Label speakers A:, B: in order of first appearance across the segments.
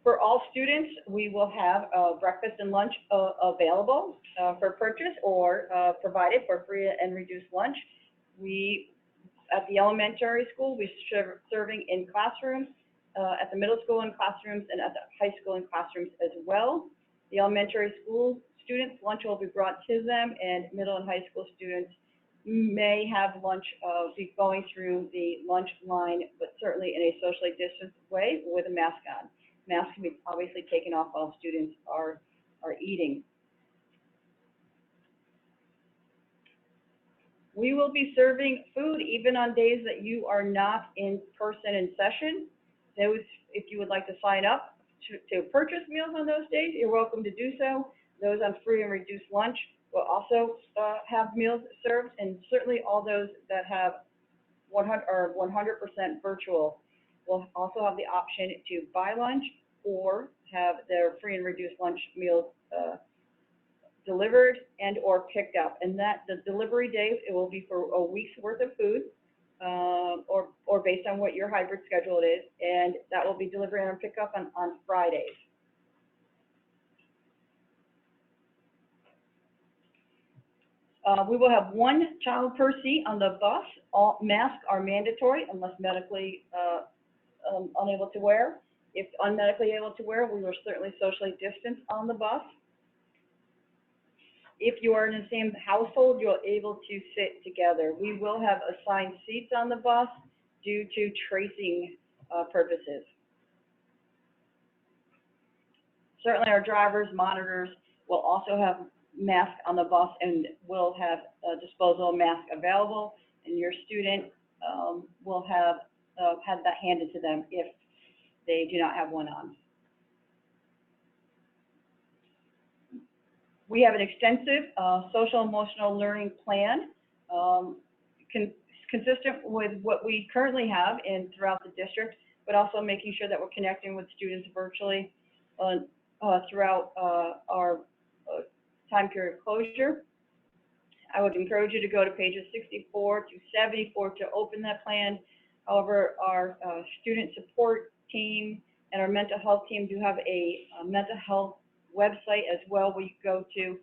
A: For all students, we will have breakfast and lunch available for purchase or provided for free and reduced lunch. We, at the elementary school, we're serving in classrooms, at the middle school in classrooms, and at the high school in classrooms as well. The elementary school students, lunch will be brought to them, and middle and high school students may have lunch, be going through the lunch line, but certainly in a socially distanced way with a mask on. Masks can be obviously taken off while students are eating. We will be serving food even on days that you are not in person in session. Those, if you would like to sign up to purchase meals on those days, you're welcome to do so. Those on free and reduced lunch will also have meals served, and certainly all those that have 100% virtual will also have the option to buy lunch or have their free and reduced lunch meals delivered and or picked up. And that the delivery day, it will be for a week's worth of food, or based on what your hybrid schedule is, and that will be delivered and pickup on Fridays. We will have one child per seat on the bus. All masks are mandatory unless medically unable to wear. If unmedically able to wear, we will certainly socially distance on the bus. If you are in the same household, you're able to sit together. We will have assigned seats on the bus due to tracing purposes. Certainly our drivers, monitors will also have masks on the bus and will have a disposable mask available, and your student will have that handed to them if they do not have one on. We have an extensive social emotional learning plan consistent with what we currently have throughout the district, but also making sure that we're connecting with students virtually throughout our time period closure. I would encourage you to go to pages 64 to 74 to open that plan. However, our student support team and our mental health team do have a mental health website as well, where you go to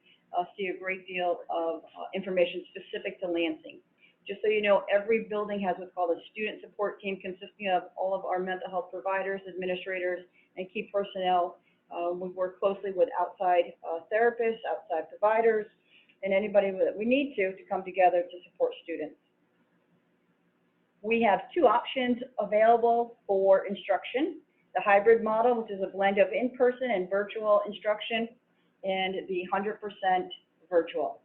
A: see a great deal of information specific to Lansing. Just so you know, every building has what's called a student support team consisting of all of our mental health providers, administrators, and key personnel. We work closely with outside therapists, outside providers, and anybody that we need to come together to support students. We have two options available for instruction: the hybrid model, which is a blend of in-person and virtual instruction, and the 100% virtual.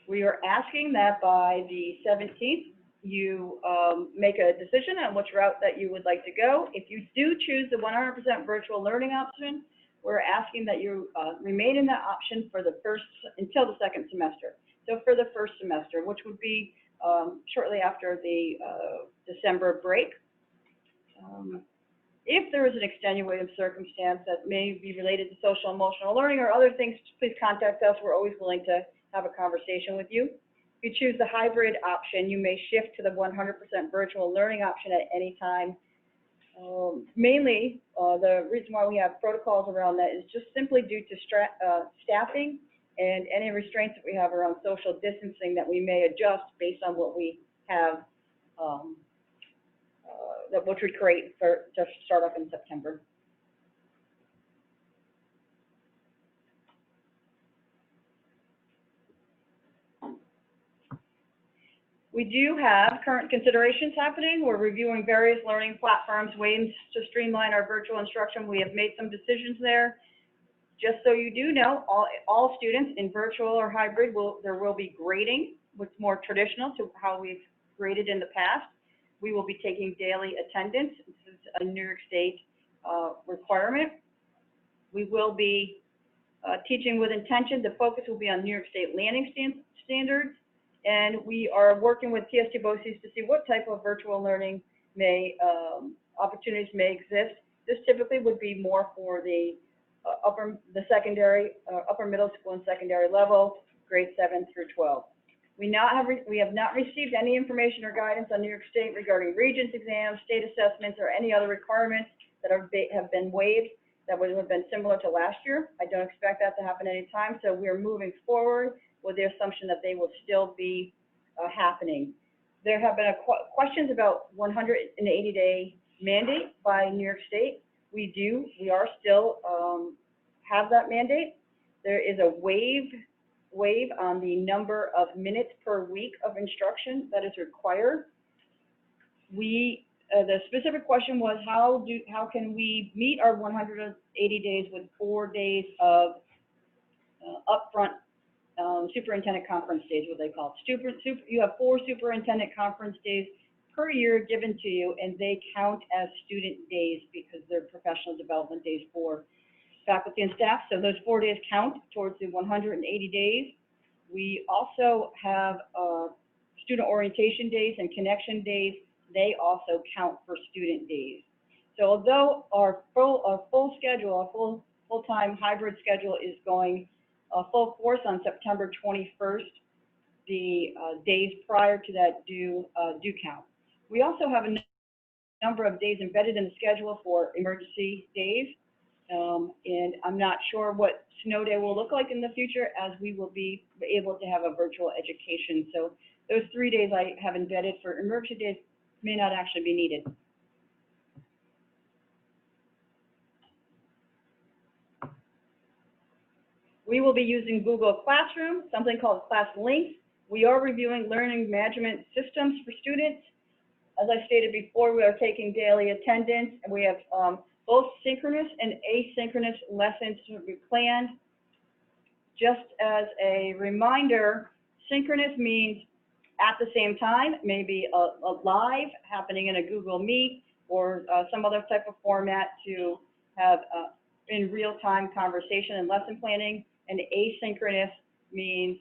A: We are asking that by the 17th, you make a decision on which route that you would like to go. If you do choose the 100% virtual learning option, we're asking that you remain in that option for until the second semester. So for the first semester, which would be shortly after the December break. If there is an extenuating circumstance that may be related to social emotional learning or other things, please contact us. We're always willing to have a conversation with you. If you choose the hybrid option, you may shift to the 100% virtual learning option at any time. Mainly, the reason why we have protocols around that is just simply due to staffing and any restraints that we have around social distancing that we may adjust based on what we have, which we create to start off in September. We do have current considerations happening. We're reviewing various learning platforms, ways to streamline our virtual instruction. We have made some decisions there. Just so you do know, all students in virtual or hybrid, there will be grading, which is more traditional to how we've graded in the past. We will be taking daily attendance. This is a New York State requirement. We will be teaching with intention. The focus will be on New York State landing standards. And we are working with TST BOCES to see what type of virtual learning opportunities may exist. This typically would be more for the upper middle school and secondary level, grades 7 through 12. We have not received any information or guidance on New York State regarding Regents exams, state assessments, or any other requirements that have been waived that would have been similar to last year. I don't expect that to happen anytime, so we are moving forward with the assumption that they will still be happening. There have been questions about 180-day mandate by New York State. We are still have that mandate. There is a waive on the number of minutes per week of instruction that is required. The specific question was how can we meet our 180 days with 4 days of upfront superintendent conference days, what they call it. You have 4 superintendent conference days per year given to you, and they count as student days because they're professional development days for faculty and staff. So those 4 days count towards the 180 days. We also have student orientation days and connection days. They also count for student days. So although our full schedule, our full-time hybrid schedule is going full force on September 21st, the days prior to that do count. We also have a number of days embedded in the schedule for emergency days. And I'm not sure what snow day will look like in the future, as we will be able to have a virtual education. So those 3 days I have embedded for emergency days may not actually be needed. We will be using Google Classroom, something called ClassLink. We are reviewing learning management systems for students. As I stated before, we are taking daily attendance, and we have both synchronous and asynchronous lessons to be planned. Just as a reminder, synchronous means at the same time, maybe a live happening in a Google Meet or some other type of format to have in real-time conversation and lesson planning. And asynchronous means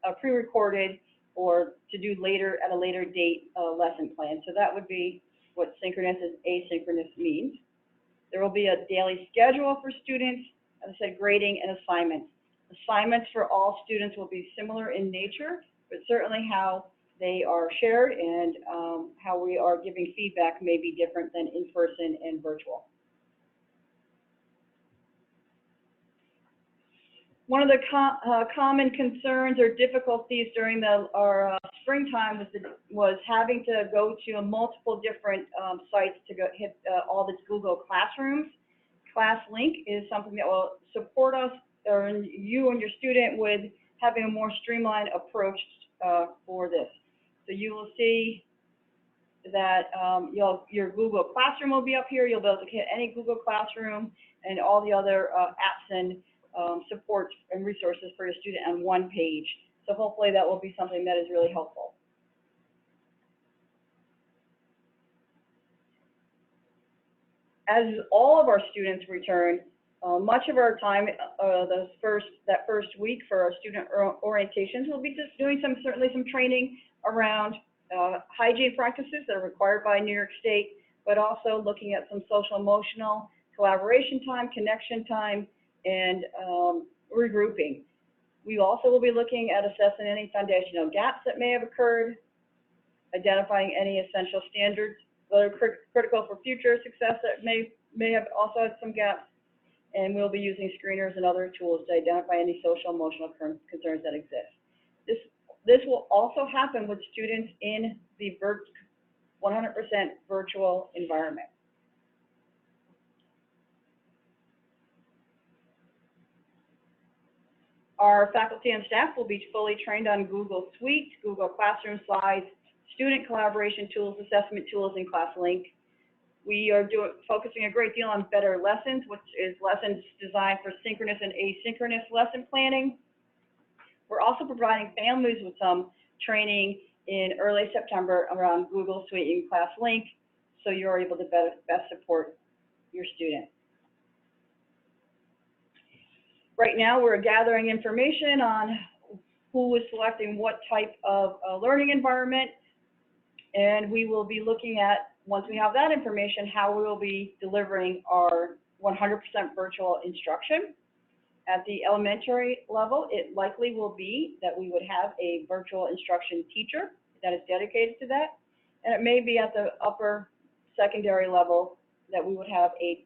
A: a pre-recorded or to do later at a later date lesson plan. So that would be what synchronous and asynchronous means. There will be a daily schedule for students, as I said, grading and assignments. Assignments for all students will be similar in nature, but certainly how they are shared and how we are giving feedback may be different than in person and virtual. One of the common concerns or difficulties during our springtime was having to go to multiple different sites to hit all the Google Classrooms. ClassLink is something that will support us, or you and your student, with having a more streamlined approach for this. So you will see that your Google Classroom will be up here. You'll be able to hit any Google Classroom and all the other apps and supports and resources for your student on one page. So hopefully that will be something that is really helpful. As all of our students return, much of our time, that first week for our student orientations, we'll be just doing certainly some training around hygiene practices that are required by New York State, but also looking at some social emotional collaboration time, connection time, and regrouping. We also will be looking at assessing any foundational gaps that may have occurred, identifying any essential standards that are critical for future success that may have also had some gaps, and we'll be using screeners and other tools to identify any social emotional concerns that exist. This will also happen with students in the 100% virtual environment. Our faculty and staff will be fully trained on Google Suite, Google Classroom Slides, student collaboration tools, assessment tools, and ClassLink. We are focusing a great deal on Better Lessons, which is lessons designed for synchronous and asynchronous lesson planning. We're also providing families with some training in early September around Google Suite and ClassLink, so you're able to best support your student. Right now, we're gathering information on who is selecting what type of learning environment, and we will be looking at, once we have that information, how we will be delivering our 100% virtual instruction. At the elementary level, it likely will be that we would have a virtual instruction teacher that is dedicated to that. And it may be at the upper secondary level that we would have a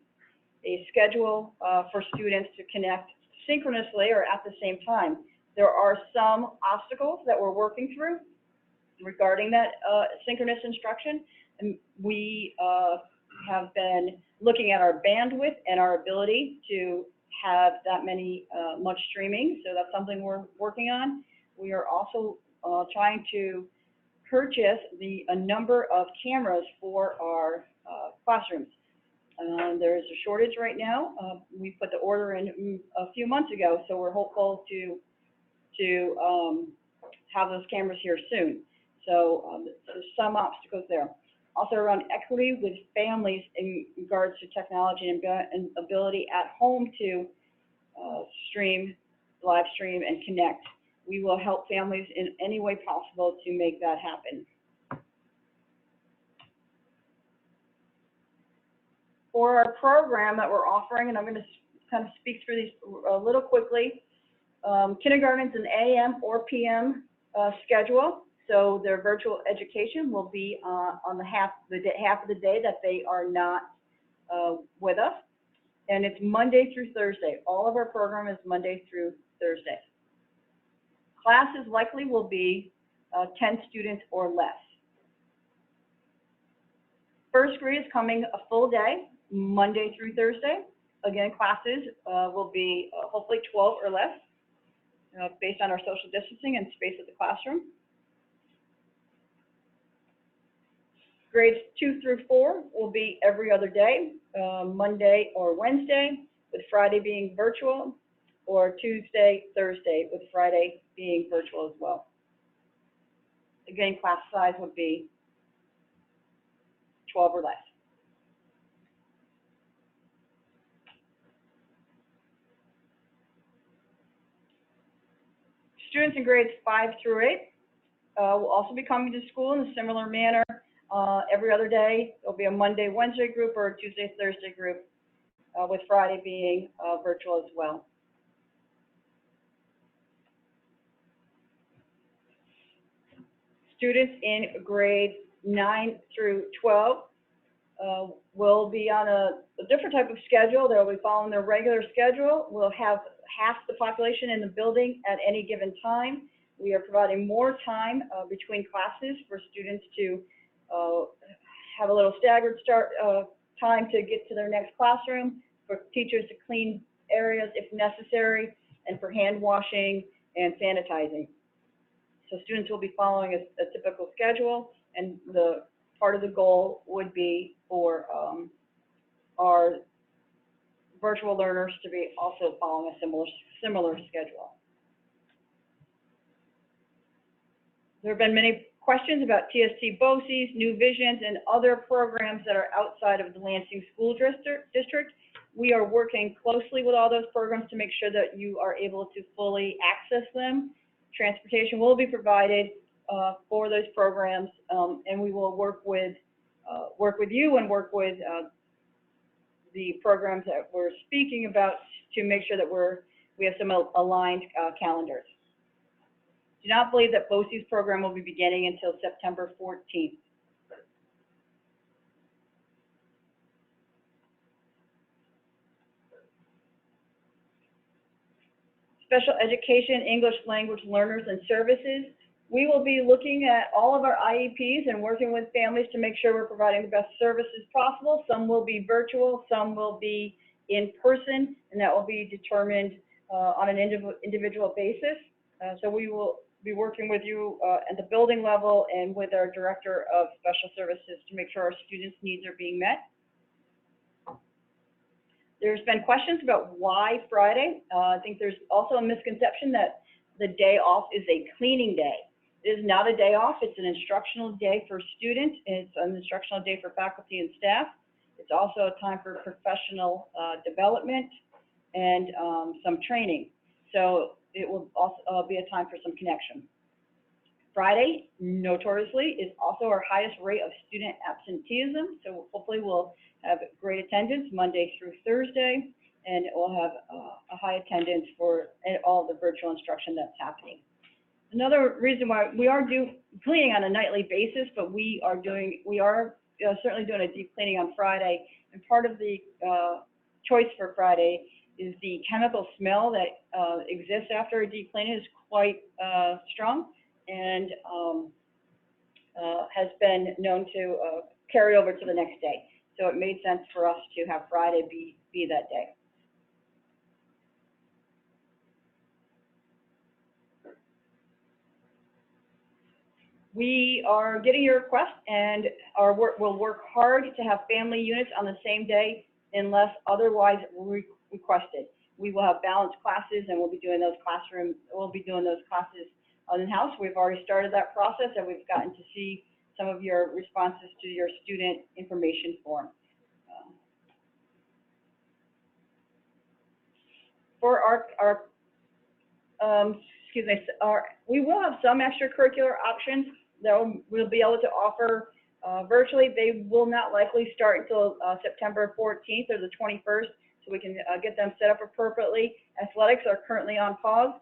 A: schedule for students to connect synchronously or at the same time. There are some obstacles that we're working through regarding that synchronous instruction, and we have been looking at our bandwidth and our ability to have that much streaming, so that's something we're working on. We are also trying to purchase a number of cameras for our classrooms. There is a shortage right now. We put the order in a few months ago, so we're hopeful to have those cameras here soon. So there's some obstacles there. Also around equity with families in regards to technology and ability at home to live stream and connect. We will help families in any way possible to make that happen. For our program that we're offering, and I'm going to kind of speak through these a little quickly, kindergarten's an AM or PM schedule. So their virtual education will be on half of the day that they are not with us. And it's Monday through Thursday. All of our program is Monday through Thursday. Classes likely will be 10 students or less. First grade is coming a full day, Monday through Thursday. Again, classes will be hopefully 12 or less, based on our social distancing and space of the classroom. Grades 2 through 4 will be every other day, Monday or Wednesday, with Friday being virtual, or Tuesday, Thursday, with Friday being virtual as well. Again, class size would be 12 or less. Students in grades 5 through 8 will also be coming to school in a similar manner. Every other day, there'll be a Monday, Wednesday group or a Tuesday, Thursday group, with Friday being virtual as well. Students in grades 9 through 12 will be on a different type of schedule. They'll be following their regular schedule. We'll have half the population in the building at any given time. We are providing more time between classes for students to have a little staggered start time to get to their next classroom, for teachers to clean areas if necessary, and for hand washing and sanitizing. So students will be following a typical schedule, and the part of the goal would be for our virtual learners to be also following a similar schedule. There have been many questions about TST BOCES, New Visions, and other programs that are outside of the Lansing School District. We are working closely with all those programs to make sure that you are able to fully access them. Transportation will be provided for those programs, and we will work with you and work with the programs that we're speaking about to make sure that we have some aligned calendars. Do not believe that BOCES program will be beginning until September 14th. Special education, English language learners and services. We will be looking at all of our IEPs and working with families to make sure we're providing the best services possible. Some will be virtual, some will be in person, and that will be determined on an individual basis. So we will be working with you at the building level and with our Director of Special Services to make sure our students' needs are being met. There's been questions about why Friday. I think there's also a misconception that the day off is a cleaning day. It is not a day off. It's an instructional day for students. It's an instructional day for faculty and staff. It's also a time for professional development and some training. So it will also be a time for some connection. Friday, notoriously, is also our highest rate of student absenteeism. So hopefully we'll have great attendance Monday through Thursday. and we'll have a high attendance for all the virtual instruction that's happening. Another reason why we are cleaning on a nightly basis, but we are certainly doing a deep cleaning on Friday. And part of the choice for Friday is the chemical smell that exists after a deep cleaning is quite strong, and has been known to carry over to the next day. So it made sense for us to have Friday be that day. We are getting your request, and we'll work hard to have family units on the same day unless otherwise requested. We will have balanced classes, and we'll be doing those classes in-house. We've already started that process, and we've gotten to see some of your responses to your student information form. For we will have some extracurricular options that we'll be able to offer virtually. They will not likely start until September 14th or the 21st, so we can get them set up appropriately. Athletics are currently on pause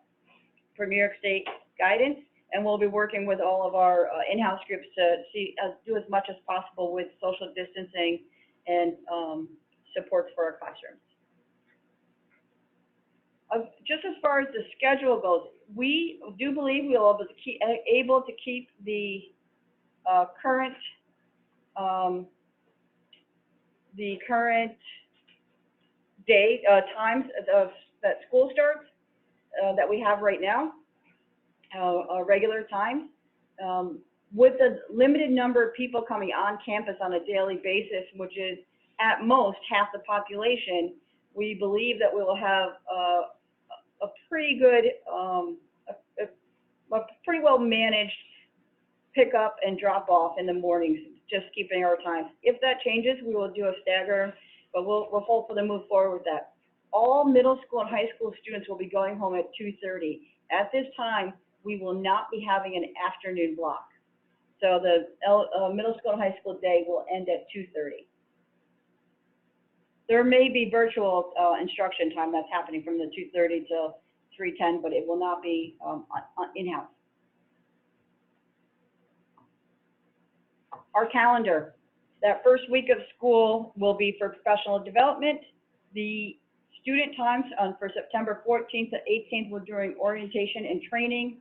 A: for New York State guidance, and we'll be working with all of our in-house groups to do as much as possible with social distancing and supports for our classrooms. Just as far as the schedule goes, we do believe we'll be able to keep the current day times that school starts that we have right now, regular times. With the limited number of people coming on campus on a daily basis, which is at most half the population, we believe that we will have a pretty good, a pretty well managed pick up and drop off in the mornings, just keeping our times. If that changes, we will do a stagger, but we're hopeful to move forward with that. All middle school and high school students will be going home at 2:30. At this time, we will not be having an afternoon block. So the middle school and high school day will end at 2:30. There may be virtual instruction time that's happening from the 2:30 till 3:10, but it will not be in-house. Our calendar, that first week of school will be for professional development. The student times for September 14th to 18th, we're doing orientation and training.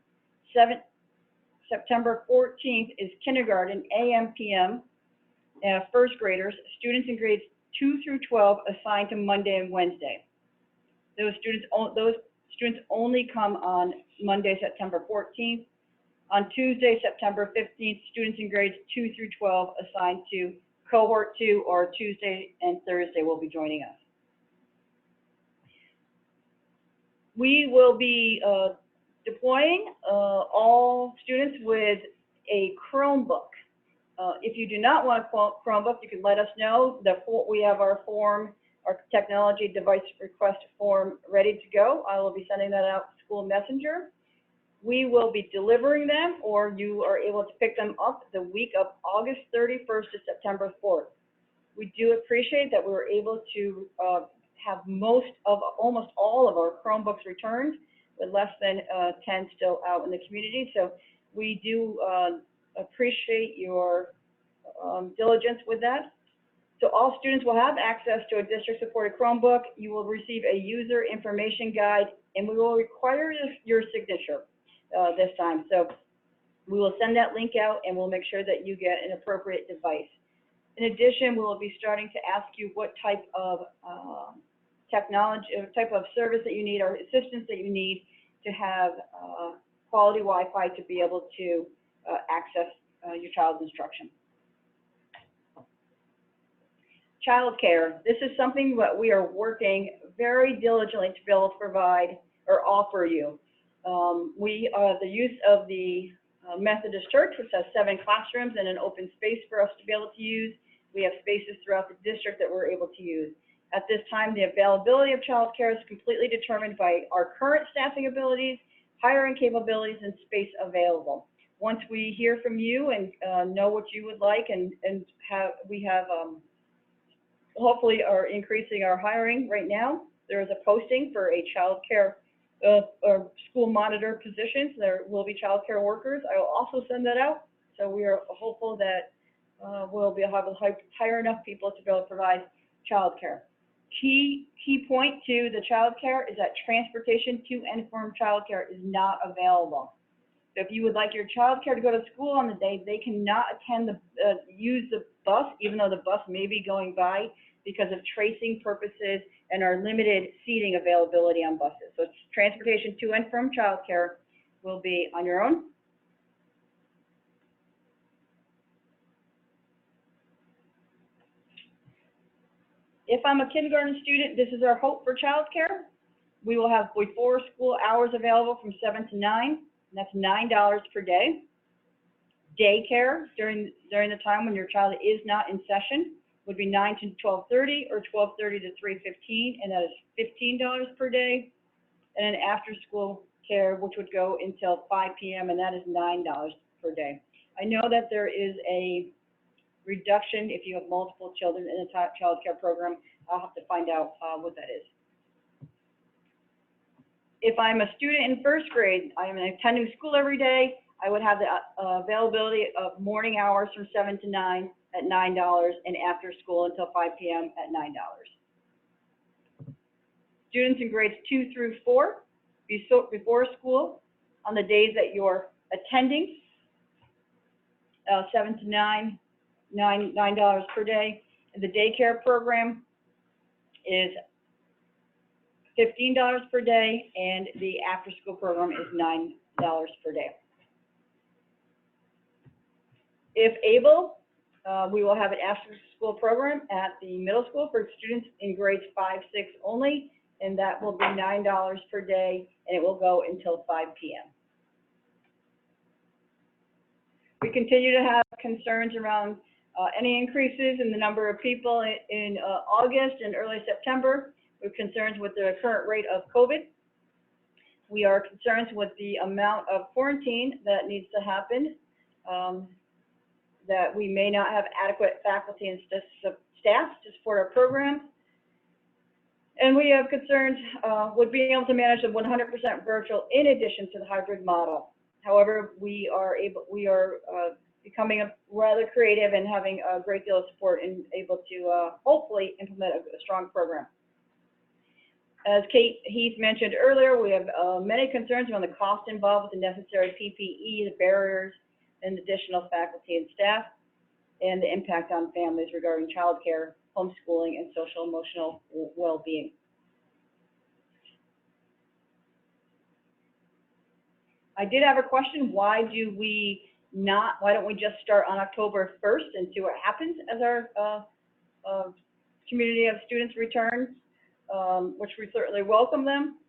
A: September 14th is kindergarten, AM, PM, first graders, students in grades 2 through 12 assigned to Monday and Wednesday. Those students only come on Monday, September 14th. On Tuesday, September 15th, students in grades 2 through 12 assigned to cohort 2, or Tuesday and Thursday will be joining us. We will be deploying all students with a Chromebook. If you do not want a Chromebook, you can let us know. We have our form, our technology device request form ready to go. I will be sending that out to School Messenger. We will be delivering them, or you are able to pick them up the week of August 31st to September 4th. We do appreciate that we were able to have almost all of our Chromebooks returned, with less than 10 still out in the community. So we do appreciate your diligence with that. So all students will have access to a district-supported Chromebook. You will receive a user information guide, and we will require your signature this time. So we will send that link out, and we'll make sure that you get an appropriate device. In addition, we will be starting to ask you what type of technology, type of service that you need, or assistance that you need to have quality Wi-Fi to be able to access your child's instruction. Childcare. This is something that we are working very diligently to be able to provide or offer you. The use of the Methodist Church, which has 7 classrooms and an open space for us to be able to use. We have spaces throughout the district that we're able to use. At this time, the availability of childcare is completely determined by our current staffing abilities, hiring capabilities, and space available. Once we hear from you and know what you would like, and we have hopefully are increasing our hiring right now, there is a posting for a child care or school monitor positions. There will be child care workers. I will also send that out. So we are hopeful that we'll be able to hire enough people to be able to provide child care. Key point to the child care is that transportation to and from child care is not available. So if you would like your child care to go to school on the day, they cannot use the bus, even though the bus may be going by, because of tracing purposes and our limited seating availability on buses. So transportation to and from child care will be on your own. If I'm a kindergarten student, this is our hope for child care. We will have before school hours available from 7 to 9, and that's $9 per day. Daycare during the time when your child is not in session would be 9 to 12:30 or 12:30 to 3:15, and that is $15 per day. And then after school care, which would go until 5 p.m., and that is $9 per day. I know that there is a reduction if you have multiple children in a child care program. I'll have to find out what that is. If I'm a student in first grade, I am attending school every day, I would have the availability of morning hours from 7 to 9 at $9, and after school until 5 p.m. at $9. Students in grades 2 through 4, before school, on the days that you're attending, 7 to 9, $9 per day. And the daycare program is $15 per day, and the after-school program is $9 per day. If able, we will have an after-school program at the middle school for students in grades 5, 6 only, and that will be $9 per day, and it will go until 5 p.m. We continue to have concerns around any increases in the number of people in August and early September. We're concerned with the current rate of COVID. We are concerned with the amount of quarantine that needs to happen, that we may not have adequate faculty and staff to support our programs. And we have concerns with being able to manage the 100% virtual in addition to the hybrid model. However, we are becoming rather creative and having a great deal of support and able to hopefully implement a strong program. As Kate Heath mentioned earlier, we have many concerns around the cost involved with the necessary PPE, the barriers, and additional faculty and staff, and the impact on families regarding childcare, homeschooling, and social emotional well-being. I did have a question. Why don't we just start on October 1st and see what happens as our community of students returns, which we certainly welcome them.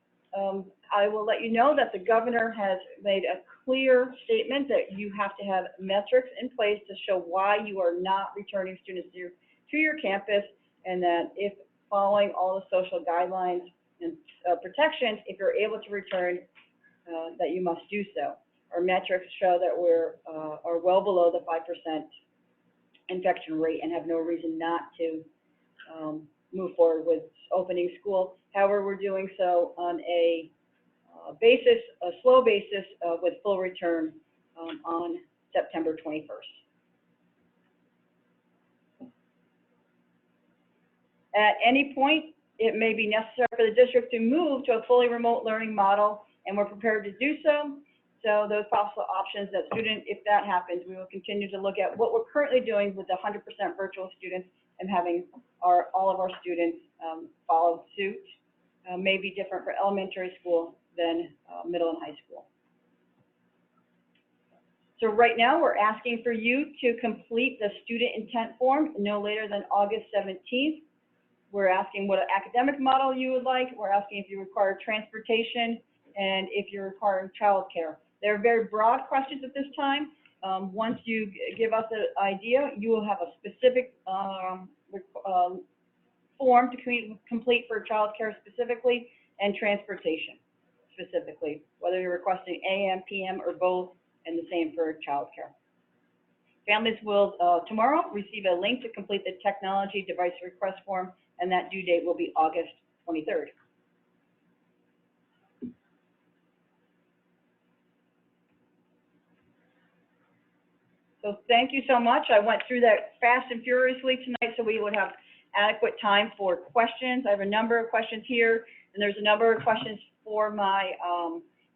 A: I will let you know that the governor has made a clear statement that you have to have metrics in place to show why you are not returning students to your campus, and that if following all the social guidelines and protections, if you're able to return, that you must do so. Our metrics show that we're are well below the 5% infection rate and have no reason not to move forward with opening school. However, we're doing so on a slow basis with full return on September 21st. At any point, it may be necessary for the district to move to a fully remote learning model, and we're prepared to do so. So those possible options that if that happens, we will continue to look at what we're currently doing with the 100% virtual students and having all of our students follow suit. May be different for elementary school than middle and high school. So right now, we're asking for you to complete the student intent form no later than August 17th. We're asking what academic model you would like. We're asking if you require transportation and if you're requiring childcare. They're very broad questions at this time. Once you give us an idea, you will have a specific form to complete for childcare specifically and transportation specifically, whether you're requesting AM, PM, or both, and the same for childcare. Families will tomorrow receive a link to complete the technology device request form, and that due date will be August 23rd. So thank you so much. I went through that fast and furiously tonight so we would have adequate time for questions. I have a number of questions here, and there's a number of questions for my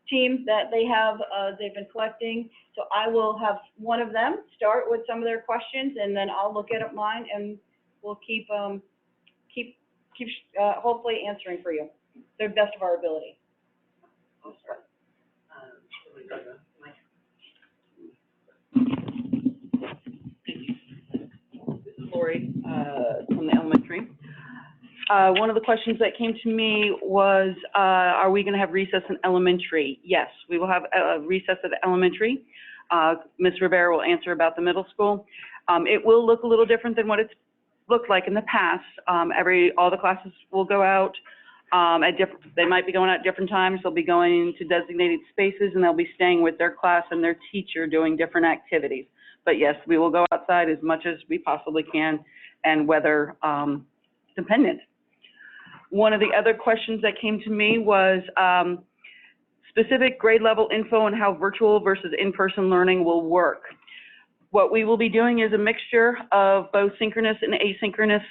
A: team that they've been collecting. So I will have one of them start with some of their questions, and then I'll look at mine, and we'll keep hopefully answering for you to the best of our ability.
B: I'll start. This is Lori from the elementary. One of the questions that came to me was, are we going to have recess in elementary? Yes, we will have a recess at the elementary. Ms. Rivera will answer about the middle school. It will look a little different than what it's looked like in the past. All the classes will go out they might be going out at different times. They'll be going to designated spaces, and they'll be staying with their class and their teacher doing different activities. But yes, we will go outside as much as we possibly can, and weather dependent. One of the other questions that came to me was specific grade level info on how virtual versus in-person learning will work. What we will be doing is a mixture of both synchronous and asynchronous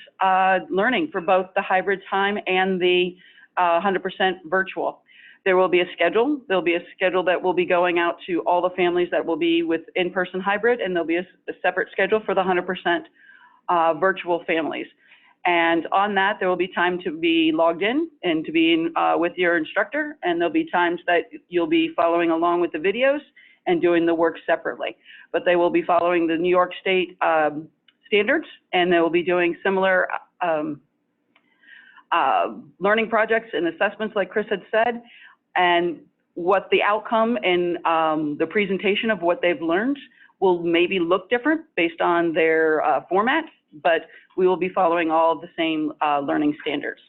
B: learning for both the hybrid time and the 100% virtual. There will be a schedule. There'll be a schedule that will be going out to all the families that will be with in-person hybrid, and there'll be a separate schedule for the 100% virtual families. And on that, there will be time to be logged in and to be with your instructor, and there'll be times that you'll be following along with the videos and doing the work separately. But they will be following the New York State standards, and they will be doing similar learning projects and assessments like Chris had said, and what the outcome and the presentation of what they've learned will maybe look different based on their format, but we will be following all of the same learning standards.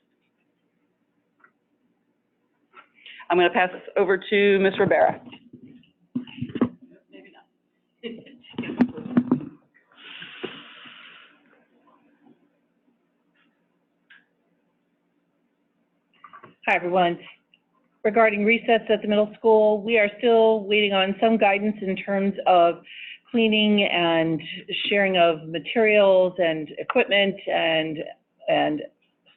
B: I'm going to pass this over to Ms. Rivera. Maybe not.
C: Hi, everyone. Regarding recess at the middle school, we are still waiting on some guidance in terms of cleaning and sharing of materials and equipment and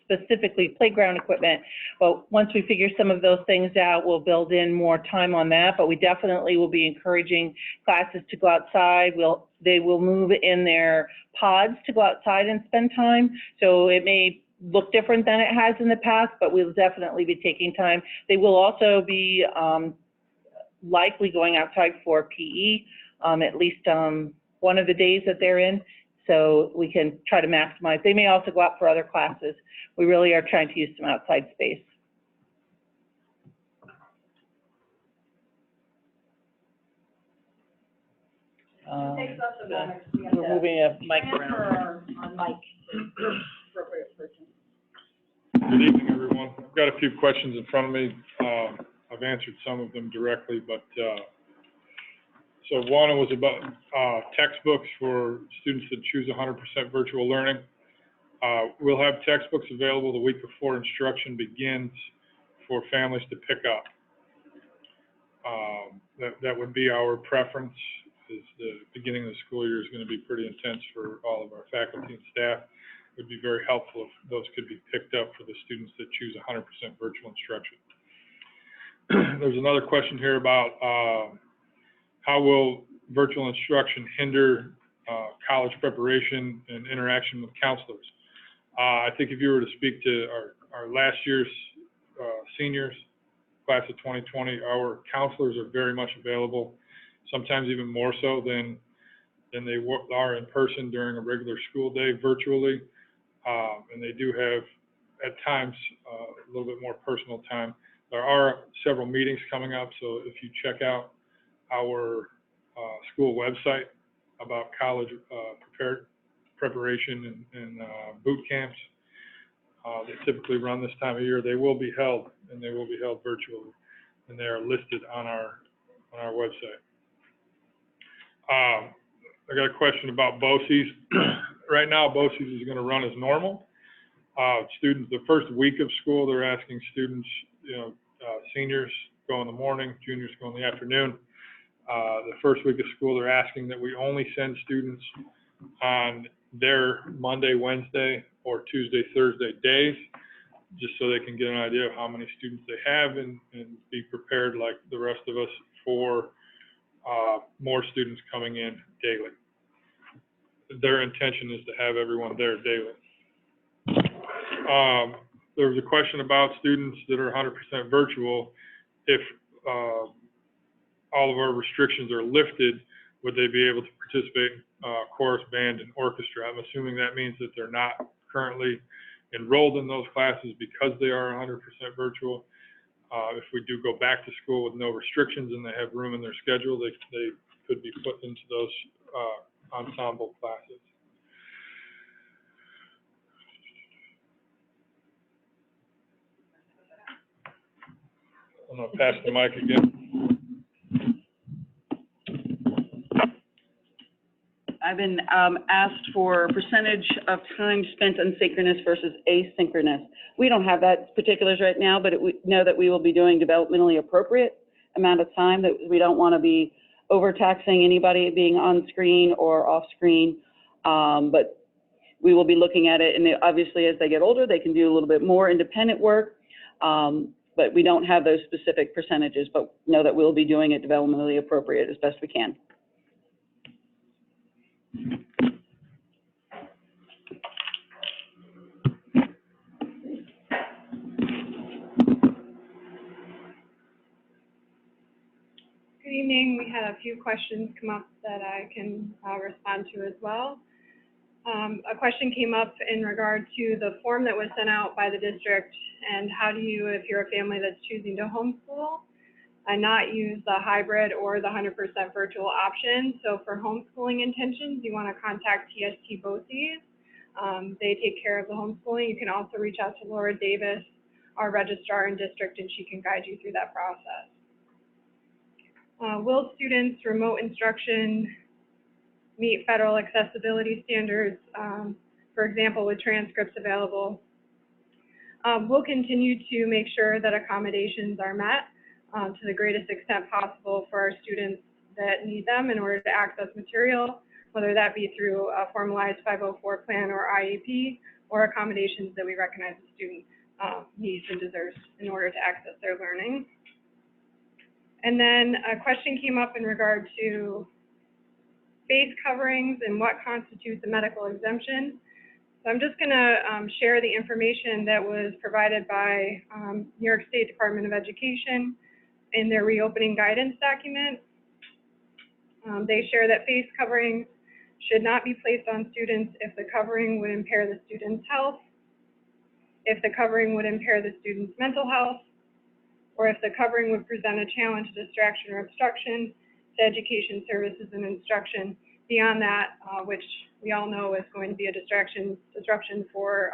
C: specifically playground equipment. But once we figure some of those things out, we'll build in more time on that. But we definitely will be encouraging classes to go outside. They will move in their pods to go outside and spend time. So it may look different than it has in the past, but we'll definitely be taking time. They will also be likely going outside for PE, at least one of the days that they're in, so we can try to maximize. They may also go out for other classes. We really are trying to use some outside space. We're moving a mic around.
A: On mic. Appropriate person.
D: Good evening, everyone. I've got a few questions in front of me. I've answered some of them directly, but so one was about textbooks for students that choose 100% virtual learning. We'll have textbooks available the week before instruction begins for families to pick up. That would be our preference, as the beginning of the school year is going to be pretty intense for all of our faculty and staff. It would be very helpful if those could be picked up for the students that choose 100% virtual instruction. There's another question here about how will virtual instruction hinder college preparation and interaction with counselors. I think if you were to speak to our last year's seniors, class of 2020, our counselors are very much available, sometimes even more so than they are in person during a regular school day virtually. And they do have, at times, a little bit more personal time. There are several meetings coming up, so if you check out our school website about college preparation and boot camps that typically run this time of year, they will be held, and they will be held virtually, and they are listed on our website. I got a question about BOCES. Right now, BOCES is going to run as normal. Students, the first week of school, they're asking students, seniors go in the morning, juniors go in the afternoon. The first week of school, they're asking that we only send students on their Monday, Wednesday, or Tuesday, Thursday days, just so they can get an idea of how many students they have and be prepared like the rest of us for more students coming in daily. Their intention is to have everyone there daily. There was a question about students that are 100% virtual. If all of our restrictions are lifted, would they be able to participate in chorus, band, and orchestra? I'm assuming that means that they're not currently enrolled in those classes because they are 100% virtual. If we do go back to school with no restrictions and they have room in their schedule, they could be put into those ensemble classes. I'm gonna pass the mic again.
B: I've been asked for percentage of time spent on synchronous versus asynchronous. We don't have that particulars right now, but we know that we will be doing developmentally appropriate amount of time, that we don't want to be overtaxing anybody being on screen or off screen. But we will be looking at it, and obviously as they get older, they can do a little bit more independent work. But we don't have those specific percentages, but know that we'll be doing it developmentally appropriate as best we can.
E: Good evening. We had a few questions come up that I can respond to as well. A question came up in regard to the form that was sent out by the district, and how do you, if you're a family that's choosing to homeschool, and not use the hybrid or the 100% virtual option. So for homeschooling intentions, you want to contact TST BOCES. They take care of the homeschooling. You can also reach out to Laura Davis, our registrar in district, and she can guide you through that process. Will students' remote instruction meet federal accessibility standards, for example, with transcripts available? We'll continue to make sure that accommodations are met to the greatest extent possible for our students that need them in order to access material, whether that be through a formalized 504 plan or IEP, or accommodations that we recognize the student needs and deserves in order to access their learning. And then a question came up in regard to face coverings and what constitutes a medical exemption. So I'm just going to share the information that was provided by New York State Department of Education in their reopening guidance document. They share that face coverings should not be placed on students if the covering would impair the student's health, if the covering would impair the student's mental health, or if the covering would present a challenge, distraction, or obstruction to education services and instruction. Beyond that, which we all know is going to be a disruption for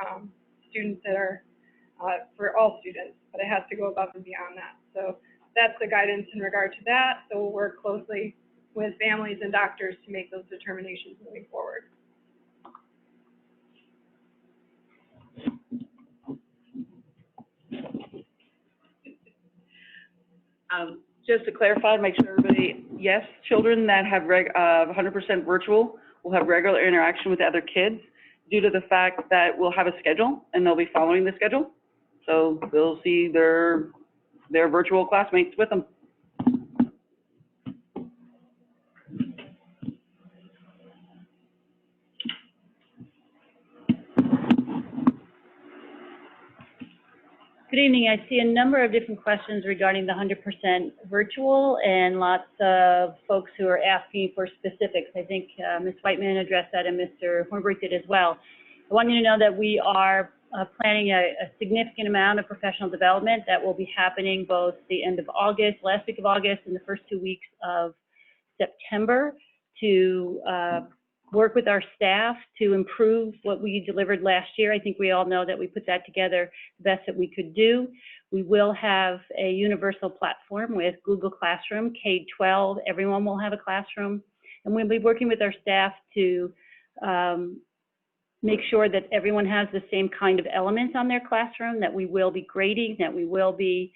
E: students that are, for all students, but it has to go above and beyond that. So that's the guidance in regard to that. So we'll work closely with families and doctors to make those determinations moving forward.
B: Just to clarify, make sure everybody, yes, children that have 100% virtual will have regular interaction with other kids due to the fact that we'll have a schedule and they'll be following the schedule. So they'll see their virtual classmates with them.
F: Good evening. I see a number of different questions regarding the 100% virtual and lots of folks who are asking for specifics. I think Ms. Whiteman addressed that and Mr. Hornberg did as well. I want you to know that we are planning a significant amount of professional development that will be happening both the end of August, last week of August, and the first 2 weeks of September to work with our staff to improve what we delivered last year. I think we all know that we put that together the best that we could do. We will have a universal platform with Google Classroom, K-12, everyone will have a classroom. And we'll be working with our staff to make sure that everyone has the same kind of elements on their classroom, that we will be grading, that we will be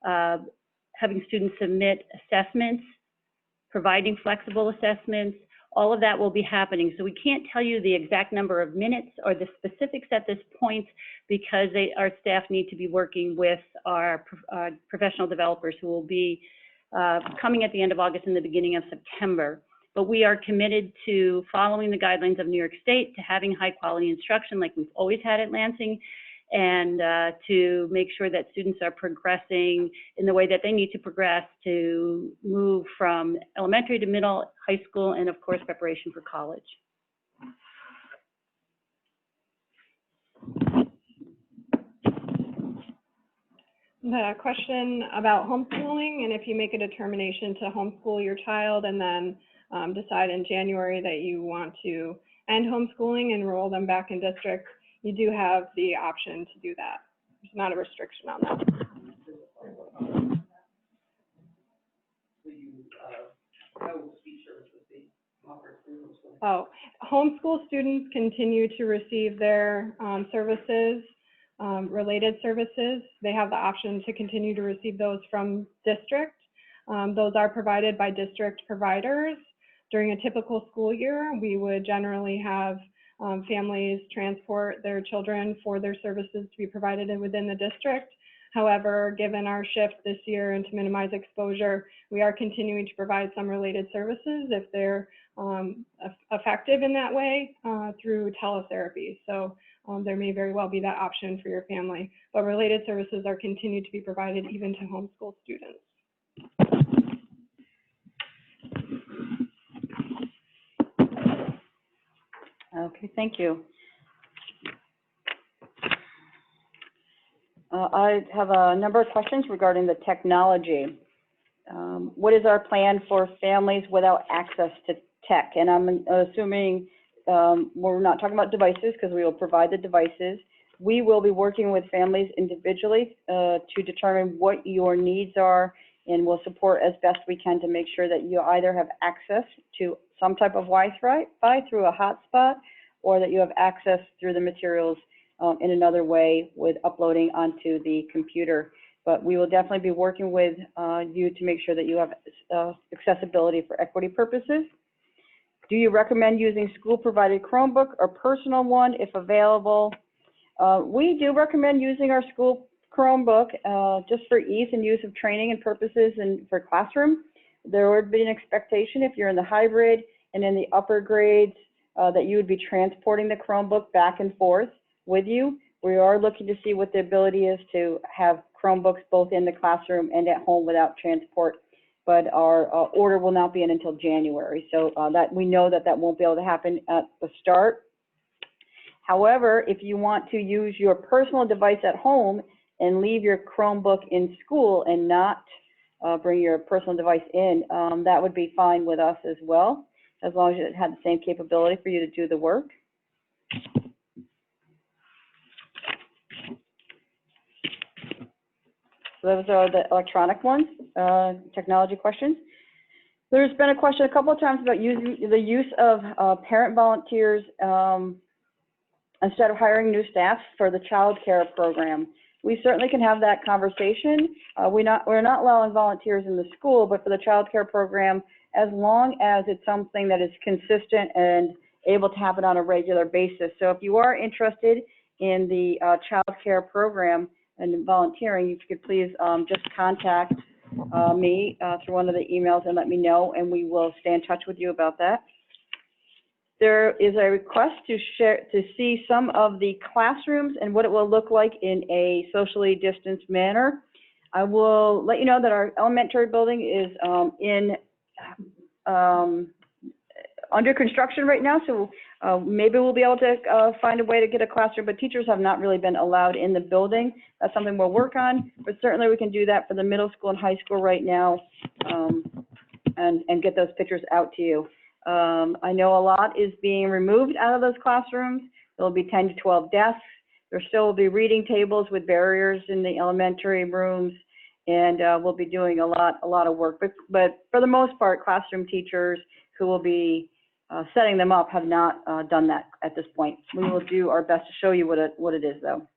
F: having students submit assessments providing flexible assessments. All of that will be happening. So we can't tell you the exact number of minutes or the specifics at this point because our staff need to be working with our professional developers who will be coming at the end of August and the beginning of September. But we are committed to following the guidelines of New York State, to having high quality instruction like we've always had at Lansing, and to make sure that students are progressing in the way that they need to progress to move from elementary to middle, high school, and of course, preparation for college.
E: The question about homeschooling, and if you make a determination to homeschool your child and then decide in January that you want to end homeschooling and enroll them back in district, you do have the option to do that. There's not a restriction on that. Oh, homeschool students continue to receive their services, related services. They have the option to continue to receive those from district. Those are provided by district providers. During a typical school year, we would generally have families transport their children for their services to be provided within the district. However, given our shift this year and to minimize exposure, we are continuing to provide some related services if they're effective in that way through teletherapy. So there may very well be that option for your family, but related services are continued to be provided even to homeschool students.
B: Okay, thank you. I have a number of questions regarding the technology. What is our plan for families without access to tech? And I'm assuming we're not talking about devices because we will provide the devices. We will be working with families individually to determine what your needs are, and we'll support as best we can to make sure that you either have access to some type of Wi-Fi through a hotspot, or that you have access through the materials in another way with uploading onto the computer. But we will definitely be working with you to make sure that you have accessibility for equity purposes. Do you recommend using school-provided Chromebook or personal one if available? We do recommend using our school Chromebook just for ease and use of training and purposes and for classroom. There would be an expectation if you're in the hybrid and in the upper grades that you would be transporting the Chromebook back and forth with you. We are looking to see what the ability is to have Chromebooks both in the classroom and at home without transport, but our order will not be in until January. So that we know that that won't be able to happen at the start. However, if you want to use your personal device at home and leave your Chromebook in school and not bring your personal device in, that would be fine with us as well, as long as it had the same capability for you to do the work. So those are the electronic ones, technology questions. There's been a question a couple of times about using the use of parent volunteers instead of hiring new staff for the child care program. We certainly can have that conversation. We're not allowing volunteers in the school, but for the child care program, as long as it's something that is consistent and able to happen on a regular basis. So if you are interested in the child care program and volunteering, if you could please just contact me through one of the emails and let me know, and we will stay in touch with you about that. There is a request to see some of the classrooms and what it will look like in a socially distanced manner. I will let you know that our elementary building is under construction right now, so maybe we'll be able to find a way to get a classroom, but teachers have not really been allowed in the building. That's something we'll work on, but certainly we can do that for the middle school and high school right now, and get those pictures out to you. I know a lot is being removed out of those classrooms. There'll be 10 to 12 desks. There still will be reading tables with barriers in the elementary rooms, and we'll be doing a lot of work. But for the most part, classroom teachers who will be setting them up have not done that at this point. We will do our best to show you what it is, though.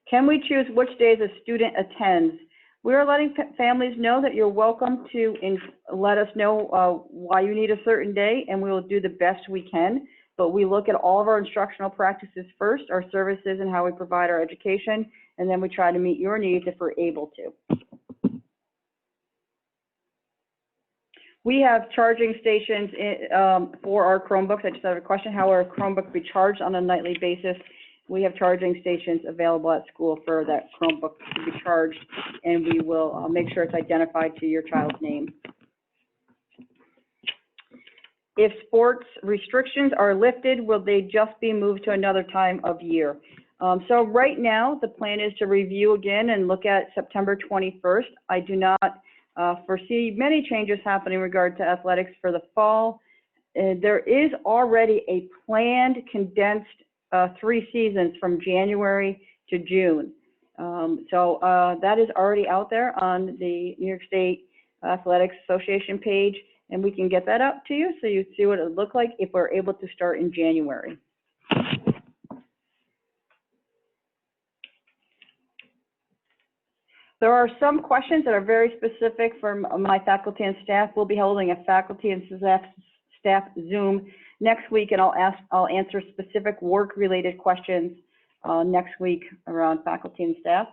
B: Can we choose which days a student attends?
A: We are letting families know that you're welcome to let us know why you need a certain day, and we will do the best we can. But we look at all of our instructional practices first, our services and how we provide our education, and then we try to meet your needs if we're able to. We have charging stations for our Chromebooks. I just have a question. How are Chromebooks be charged on a nightly basis? We have charging stations available at school for that Chromebook to be charged, and we will make sure it's identified to your child's name. If sports restrictions are lifted, will they just be moved to another time of year? So right now, the plan is to review again and look at September 21st. I do not foresee many changes happening in regard to athletics for the fall. There is already a planned condensed 3 seasons from January to June. So that is already out there on the New York State Athletics Association page, and we can get that up to you so you see what it would look like if we're able to start in January. There are some questions that are very specific for my faculty and staff. We'll be holding a faculty and staff Zoom next week, and I'll answer specific work-related questions next week around faculty and staff.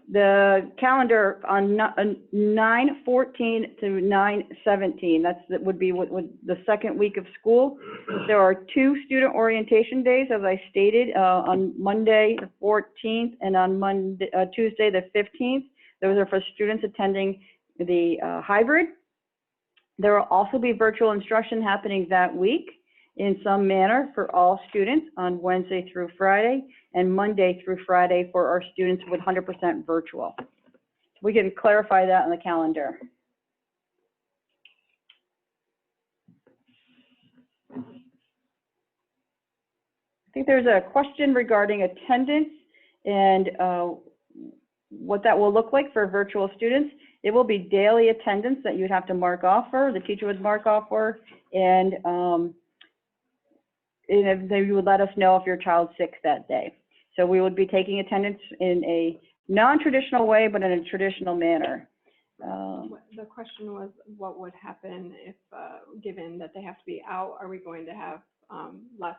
A: The calendar on 9/14 to 9/17, that would be the second week of school. There are 2 student orientation days, as I stated, on Monday the 14th and on Tuesday the 15th. Those are for students attending the hybrid. There will also be virtual instruction happening that week in some manner for all students on Wednesday through Friday and Monday through Friday for our students with 100% virtual. We can clarify that on the calendar. I think there's a question regarding attendance and what that will look like for virtual students. It will be daily attendance that you'd have to mark off for, the teacher would mark off for, and they would let us know if your child's sick that day. So we would be taking attendance in a non-traditional way, but in a traditional manner.
E: The question was, what would happen if, given that they have to be out, are we going to have less,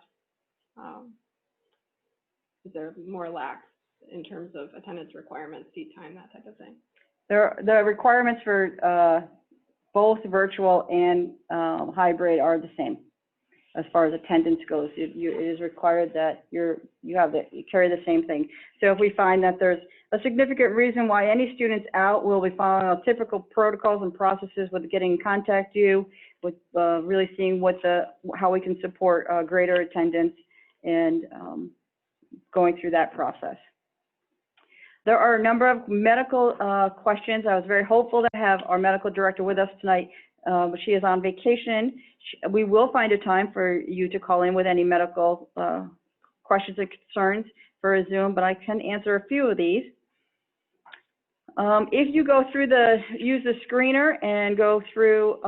E: is there more lax in terms of attendance requirements, seat time, that type of thing?
A: The requirements for both virtual and hybrid are the same as far as attendance goes. It is required that you carry the same thing. So if we find that there's a significant reason why any student's out, we'll be following our typical protocols and processes with getting in contact you, with really seeing how we can support greater attendance and going through that process. There are a number of medical questions. I was very hopeful to have our medical director with us tonight, but she is on vacation. We will find a time for you to call in with any medical questions and concerns for a Zoom, but I can answer a few of these. If you go through use the screener and go through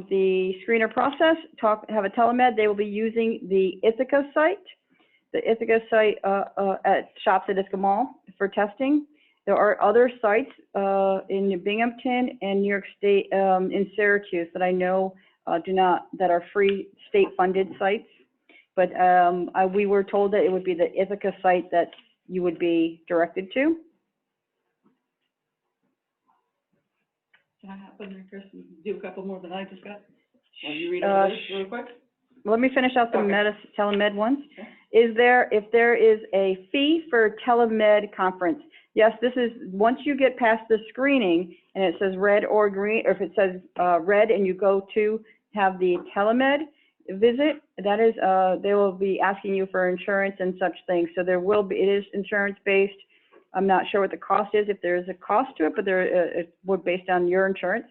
A: the screener process, have a telemed, they will be using the Ithaca site. The Ithaca site at Shops at Ithaca Mall for testing. There are other sites in Binghamton and New York State, in Syracuse that I know that are free state-funded sites. But we were told that it would be the Ithaca site that you would be directed to.
B: Can I hop in there, Chris, and do a couple more than I just got? Will you read over those real quick?
A: Let me finish out the
B: Okay.
A: telemed ones.
B: Okay.
A: If there is a fee for telemed conference, yes, this is, once you get past the screening and it says red or green, or if it says red and you go to have the telemed visit, that is, they will be asking you for insurance and such things. So it is insurance based. I'm not sure what the cost is, if there is a cost to it, but it would based on your insurance.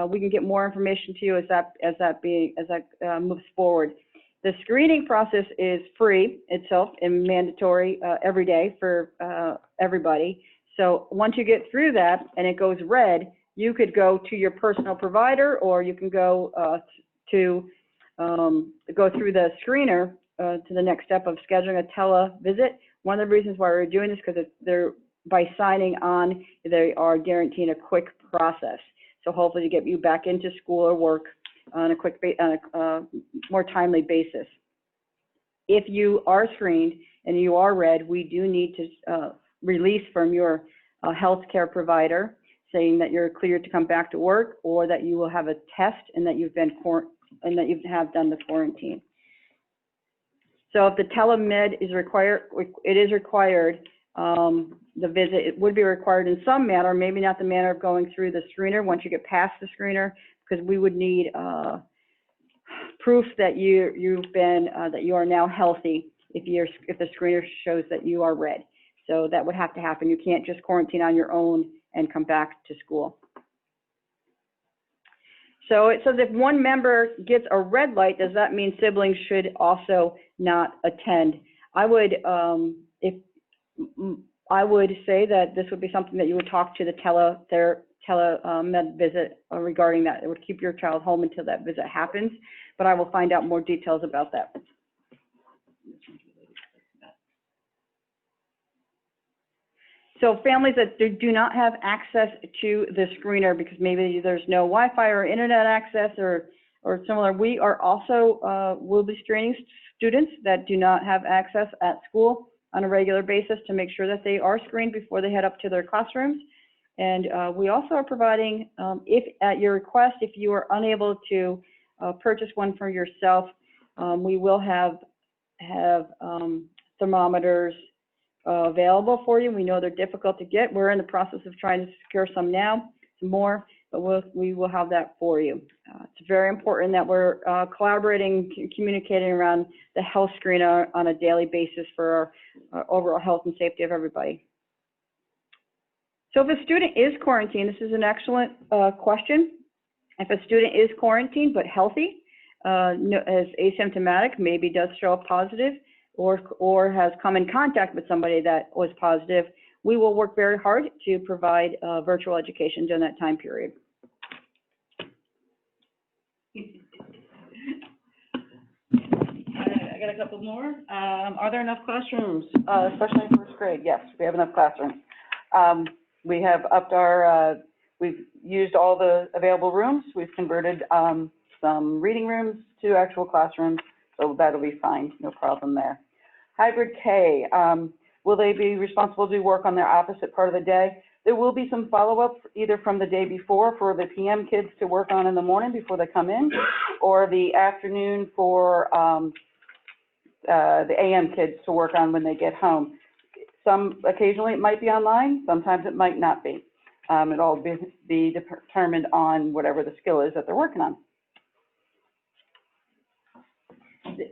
A: We can get more information to you as that moves forward. The screening process is free itself and mandatory every day for everybody. So once you get through that and it goes red, you could go to your personal provider, or you can go through the screener to the next step of scheduling a tele-visit. One of the reasons why we're doing this, because they're, by signing on, they are guaranteeing a quick process. So hopefully to get you back into school or work on a quick, on a more timely basis. If you are screened and you are red, we do need to release from your healthcare provider saying that you're cleared to come back to work, or that you will have a test and that you've been and that you have done the quarantine. So if the telemed is required, it is required. The visit, it would be required in some manner, maybe not the manner of going through the screener once you get past the screener, because we would need proof that you've been that you are now healthy if the screener shows that you are red. So that would have to happen. You can't just quarantine on your own and come back to school. So it says if one member gets a red light, does that mean siblings should also not attend? I would say that this would be something that you would talk to the telemed visit regarding that. It would keep your child home until that visit happens, but I will find out more details about that. So families that do not have access to the screener because maybe there's no Wi-Fi or internet access or similar, we are also will be screening students that do not have access at school on a regular basis to make sure that they are screened before they head up to their classrooms. And we also are providing, if at your request, if you are unable to purchase one for yourself, we will have thermometers available for you. We know they're difficult to get. We're in the process of trying to secure some now, some more, but we will have that for you. It's very important that we're collaborating, communicating around the health screener on a daily basis for our overall health and safety of everybody. So if a student is quarantined, this is an excellent question. If a student is quarantined but healthy, as asymptomatic, maybe does show up positive, or has come in contact with somebody that was positive, we will work very hard to provide virtual education during that time period.
B: I got a couple more. Are there enough classrooms, especially in first grade? Yes, we have enough classrooms. We have upped our, we've used all the available rooms. We've converted some reading rooms to actual classrooms, so that'll be fine, no problem there. Hybrid K, will they be responsible to do work on their opposite part of the day? There will be some follow-up either from the day before for the PM kids to work on in the morning before they come in, or the afternoon for the AM kids to work on when they get home. Occasionally it might be online, sometimes it might not be. It'll all be determined on whatever the skill is that they're working on.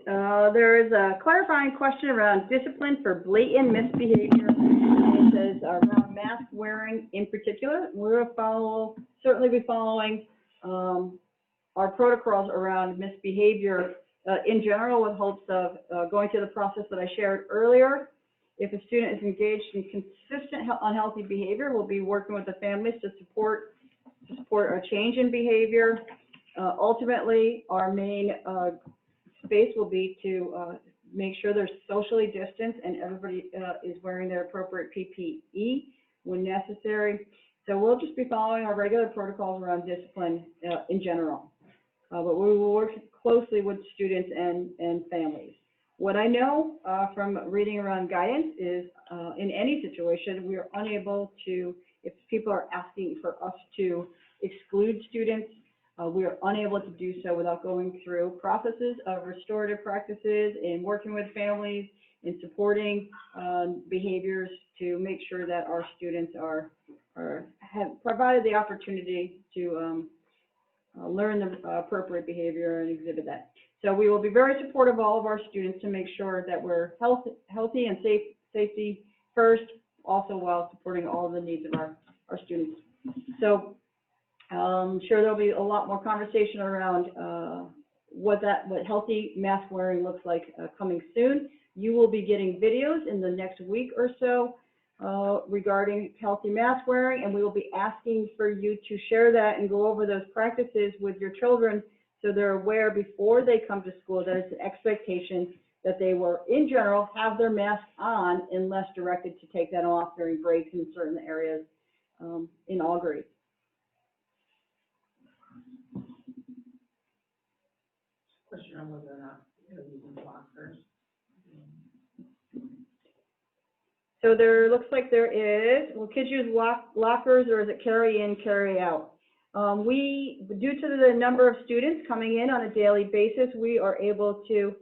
A: There is a clarifying question around discipline for blatant misbehavior. It says around mask wearing in particular. We'll certainly be following our protocols around misbehavior in general, with hopes of going through the process that I shared earlier. If a student is engaged in consistent unhealthy behavior, we'll be working with the families to support a change in behavior. Ultimately, our main space will be to make sure they're socially distanced and everybody is wearing their appropriate PPE when necessary. So we'll just be following our regular protocols around discipline in general. But we will work closely with students and families. What I know from reading around guidance is in any situation, we are unable to, if people are asking for us to exclude students, we are unable to do so without going through processes of restorative practices and working with families and supporting behaviors to make sure that our students have provided the opportunity to learn the appropriate behavior and exhibit that. So we will be very supportive of all of our students to make sure that we're healthy and safety first, also while supporting all of the needs of our students. So I'm sure there'll be a lot more conversation around what healthy mask wearing looks like coming soon. You will be getting videos in the next week or so regarding healthy mask wearing, and we will be asking for you to share that and go over those practices with your children so they're aware before they come to school that it's an expectation
G: that they were, in general, have their mask on unless directed to take that off during breaks in certain areas in all grades.
H: Question on whether or not they're using lockers.
G: So there looks like there is, will kids use lockers, or is it carry in, carry out? Due to the number of students coming in on a daily basis, we are able to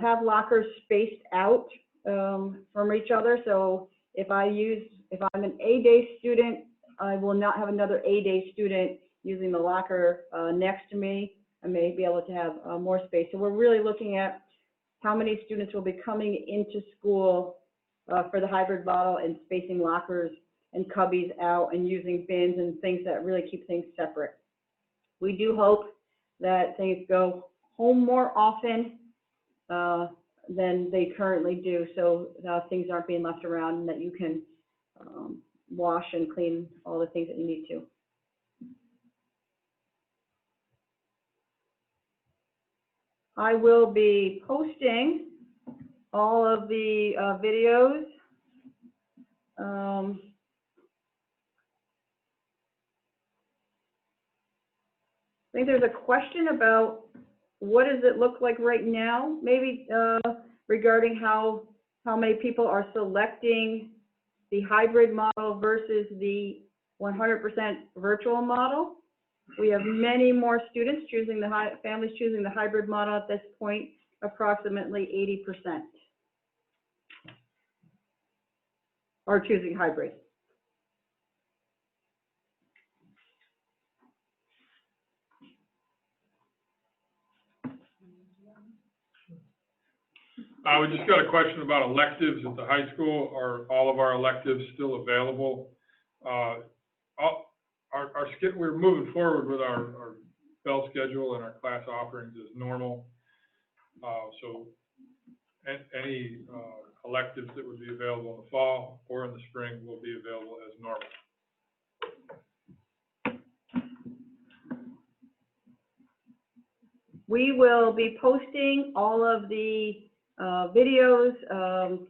G: have lockers spaced out from each other. So if I'm an A-day student, I will not have another A-day student using the locker next to me. I may be able to have more space. So we're really looking at how many students will be coming into school for the hybrid model and spacing lockers and cubbies out and using bins and things that really keep things separate. We do hope that things go home more often than they currently do, so things aren't being left around and that you can wash and clean all the things that you need to. I will be posting all of the videos. I think there's a question about what does it look like right now, maybe regarding how many people are selecting the hybrid model versus the 100% virtual model. We have many more students choosing families choosing the hybrid model at this point, approximately 80% are choosing hybrid.
D: We just got a question about electives at the high school. Are all of our electives still available? We're moving forward with our bell schedule and our class offerings as normal. So any electives that would be available in the fall or in the spring will be available as normal.
G: We will be posting all of the videos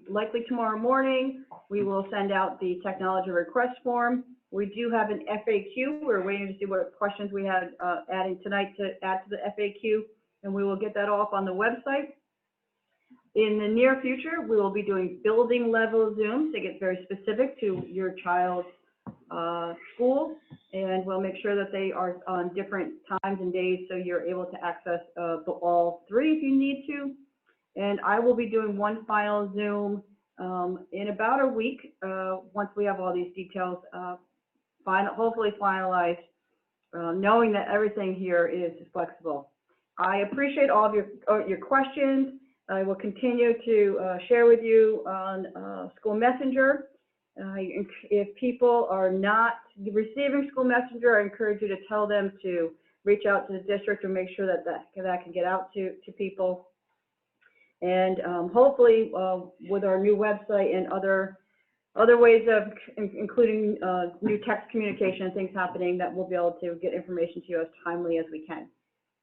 G: likely tomorrow morning. We will send out the technology request form. We do have an FAQ. We're waiting to see what questions we had adding tonight to add to the FAQ, and we will get that all up on the website. In the near future, we will be doing building level Zooms to get very specific to your child's school, and we'll make sure that they are on different times and days so you're able to access all three if you need to. And I will be doing one final Zoom in about a week once we have all these details hopefully finalized, knowing that everything here is flexible. I appreciate all of your questions. I will continue to share with you on School Messenger. If people are not receiving School Messenger, I encourage you to tell them to reach out to the district and make sure that that can get out to people. And hopefully with our new website and other ways of including new text communication and things happening, that we'll be able to get information to you as timely as we can.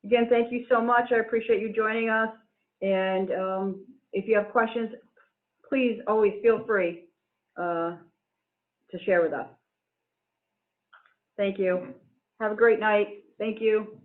G: Again, thank you so much. I appreciate you joining us. And if you have questions, please always feel free to share with us. Thank you. Have a great night. Thank you.